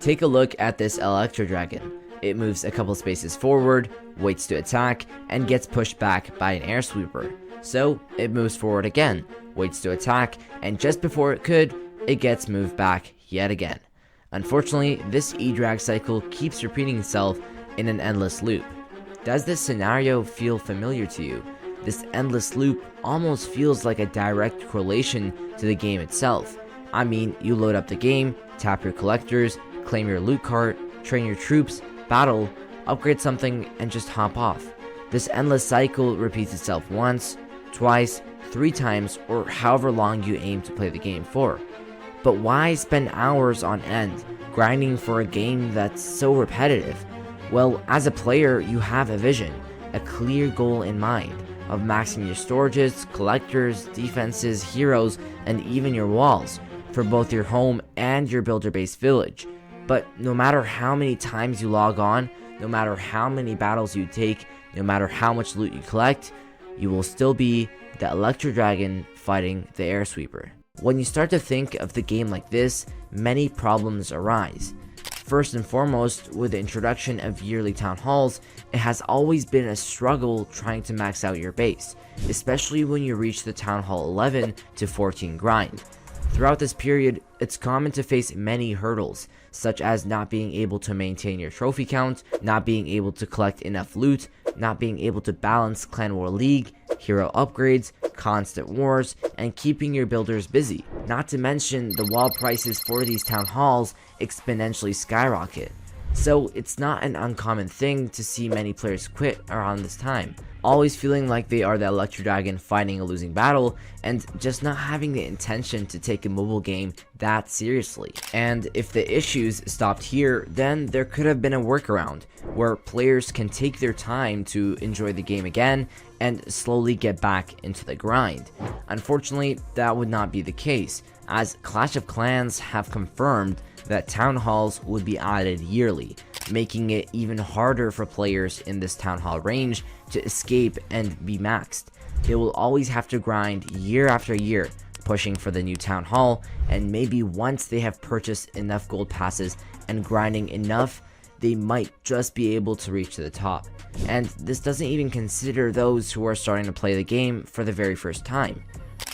Take a look at this Electro Dragon. It moves a couple spaces forward, waits to attack, and gets pushed back by an air sweeper. So it moves forward again, waits to attack, and just before it could, it gets moved back yet again. Unfortunately, this E-drag cycle keeps repeating itself in an endless loop. Does this scenario feel familiar to you? This endless loop almost feels like a direct correlation to the game itself. I mean, you load up the game, tap your collectors, claim your loot cart, train your troops, battle, upgrade something, and just hop off. This endless cycle repeats itself once, twice, 3 times, or however long you aim to play the game for. But why spend hours on end grinding for a game that's so repetitive? Well, as a player, you have a vision, a clear goal in mind of maxing your storages, collectors, defenses, heroes, and even your walls for both your home and your builder-based village. But no matter how many times you log on, no matter how many battles you take, no matter how much loot you collect, you will still be the Electro Dragon fighting the Air Sweeper. When you start to think of the game like this, many problems arise. First and foremost, with the introduction of yearly town halls, it has always been a struggle trying to max out your base, especially when you reach the town hall 11 to 14 grind. Throughout this period, it's common to face many hurdles, such as not being able to maintain your trophy count, not being able to collect enough loot, not being able to balance Clan War League, hero upgrades, constant wars, and keeping your builders busy. Not to mention the wall prices for these town halls exponentially skyrocket. So it's not an uncommon thing to see many players quit around this time, always feeling like they are the Electro Dragon fighting a losing battle and just not having the intention to take a mobile game that seriously. And if the issues stopped here, then there could have been a workaround where players can take their time to enjoy the game again and slowly get back into the grind. Unfortunately, that would not be the case, as Clash of Clans have confirmed that town halls would be added yearly, making it even harder for players in this town hall range to escape and be maxed. They will always have to grind year after year, pushing for the new town hall, and maybe once they have purchased enough gold passes and grinding enough, they might just be able to reach to the top. And this doesn't even consider those who are starting to play the game for the very first time.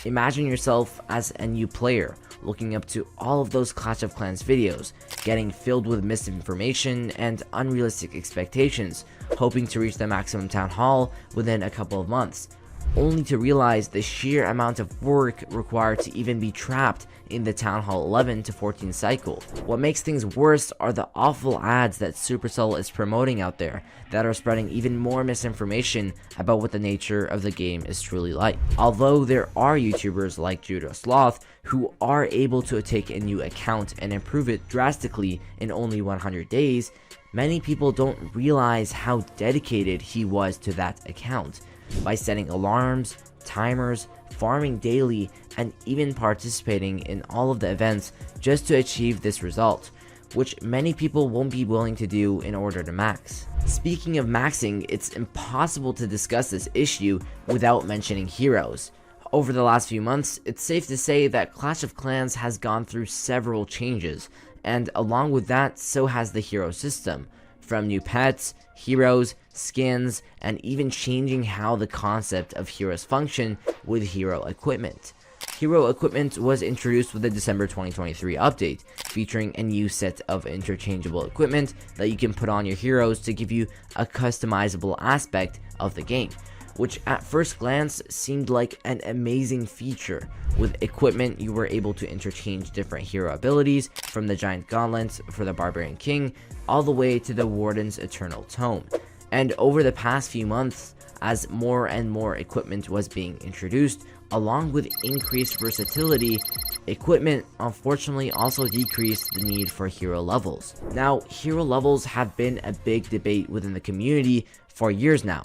Imagine yourself as a new player, looking up to all of those Clash of Clans videos, getting filled with misinformation and unrealistic expectations, hoping to reach the maximum town hall within a couple of months, only to realize the sheer amount of work required to even be trapped in the town hall 11 to 14 cycle. What makes things worse are the awful ads that Supercell is promoting out there that are spreading even more misinformation about what the nature of the game is truly like. Although there are YouTubers like Judo Sloth who are able to take a new account and improve it drastically in only 100 days, many people don't realize how dedicated he was to that account by setting alarms, timers, farming daily, and even participating in all of the events just to achieve this result, which many people won't be willing to do in order to max. Speaking of maxing, it's impossible to discuss this issue without mentioning heroes. Over the last few months, it's safe to say that Clash of Clans has gone through several changes, and along with that, so has the hero system. From new pets, heroes, skins, and even changing how the concept of heroes function with hero equipment. Hero equipment was introduced with the December 2023 update, featuring a new set of interchangeable equipment that you can put on your heroes to give you a customizable aspect of the game, which at first glance seemed like an amazing feature. With equipment, you were able to interchange different hero abilities, from the Giant Gauntlet for the Barbarian King, all the way to the Warden's Eternal Tome. And over the past few months, as more and more equipment was being introduced, along with increased versatility, equipment unfortunately also decreased the need for hero levels. Now, hero levels have been a big debate within the community for years now,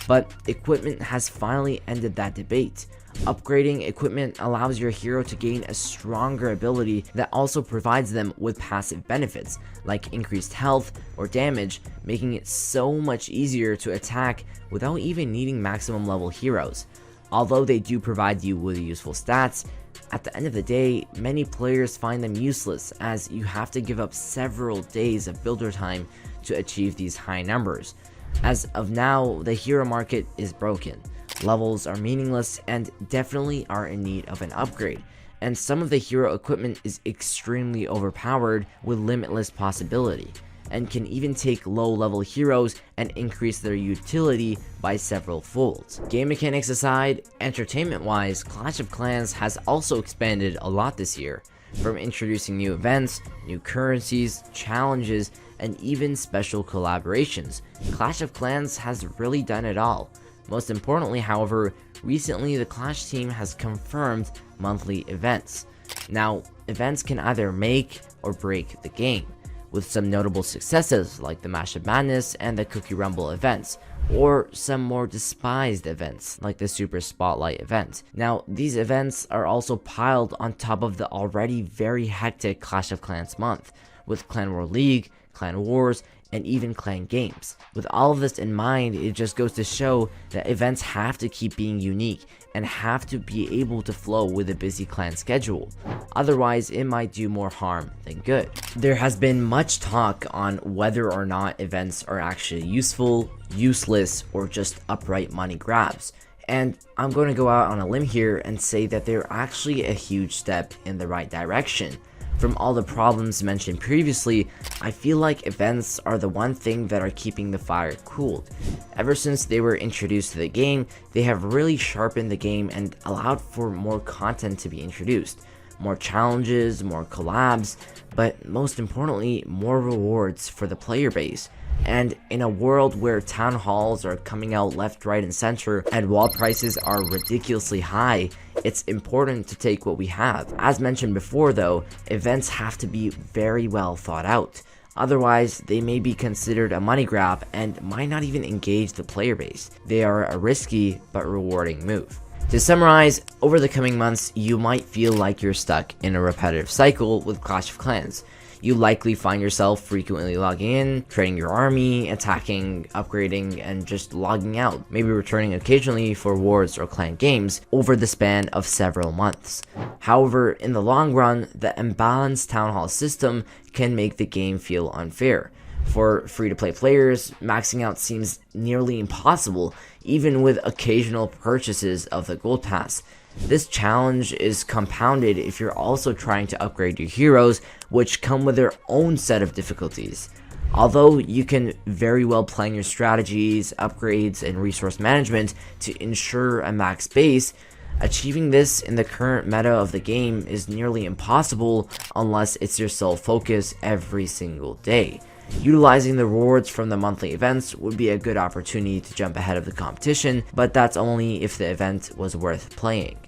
but equipment has finally ended that debate. Upgrading equipment allows your hero to gain a stronger ability that also provides them with passive benefits, like increased health or damage, making it so much easier to attack without even needing maximum level heroes. Although they do provide you with useful stats, At the end of the day, many players find them useless as you have to give up several days of builder time to achieve these high numbers. As of now, the hero market is broken. Levels are meaningless and definitely are in need of an upgrade, and some of the hero equipment is extremely overpowered with limitless possibility, and can even take low-level heroes and increase their utility by several folds. Game mechanics aside, entertainment-wise, Clash of Clans has also expanded a lot this year, from introducing new events, new currencies, challenges, and even special collaborations. Clash of Clans has really done it all. Most importantly, however, recently the Clash team has confirmed monthly events. Now, events can either make or break the game, with some notable successes like the Mash of Madness and the Cookie Rumble events, or some more despised events like the Super Spotlight event. Now, these events are also piled on top of the already very hectic Clash of Clans month, with Clan War League, Clan Wars, and even clan games. With all of this in mind, it just goes to show that events have to keep being unique and have to be able to flow with a busy clan schedule. Otherwise, it might do more harm than good. There has been much talk on whether or not events are actually useful, useless, or just upright money grabs. And I'm going to go out on a limb here and say that they're actually a huge step in the right direction. From all the problems mentioned previously, I feel like events are the one thing that are keeping the fire cooled. Ever since they were introduced to the game, they have really sharpened the game and allowed for more content to be introduced. More challenges, more collabs, but most importantly, more rewards for the player base. And in a world where town halls are coming out left, right, and center, and wall prices are ridiculously high, it's important to take what we have. As mentioned before though, events have to be very well thought out. Otherwise, they may be considered a money grab and might not even engage the player base. They are a risky but rewarding move. To summarize, over the coming months, you might feel like you're stuck in a repetitive cycle with Clash of Clans. You likely find yourself frequently logging in, training your army, attacking, upgrading, and just logging out, maybe returning occasionally for wars or clan games over the span of several months. However, in the long run, the imbalanced town hall system can make the game feel unfair. For free-to-play players, maxing out seems nearly impossible, even with occasional purchases of the Gold Pass. This challenge is compounded if you're also trying to upgrade your heroes, which come with their own set of difficulties. Although you can very well plan your strategies, upgrades, and resource management to ensure a max base, achieving this in the current meta of the game is nearly impossible unless it's your sole focus every single day. Utilizing the rewards from the monthly events would be a good opportunity to jump ahead of the competition, but that's only if the event was worth playing.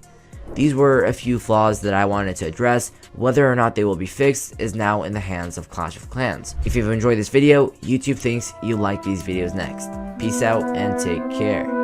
These were a few flaws that I wanted to address. Whether or not they will be fixed is now in the hands of Clash of Clans. If you've enjoyed this video, YouTube thinks you like these videos next. Peace out and take care.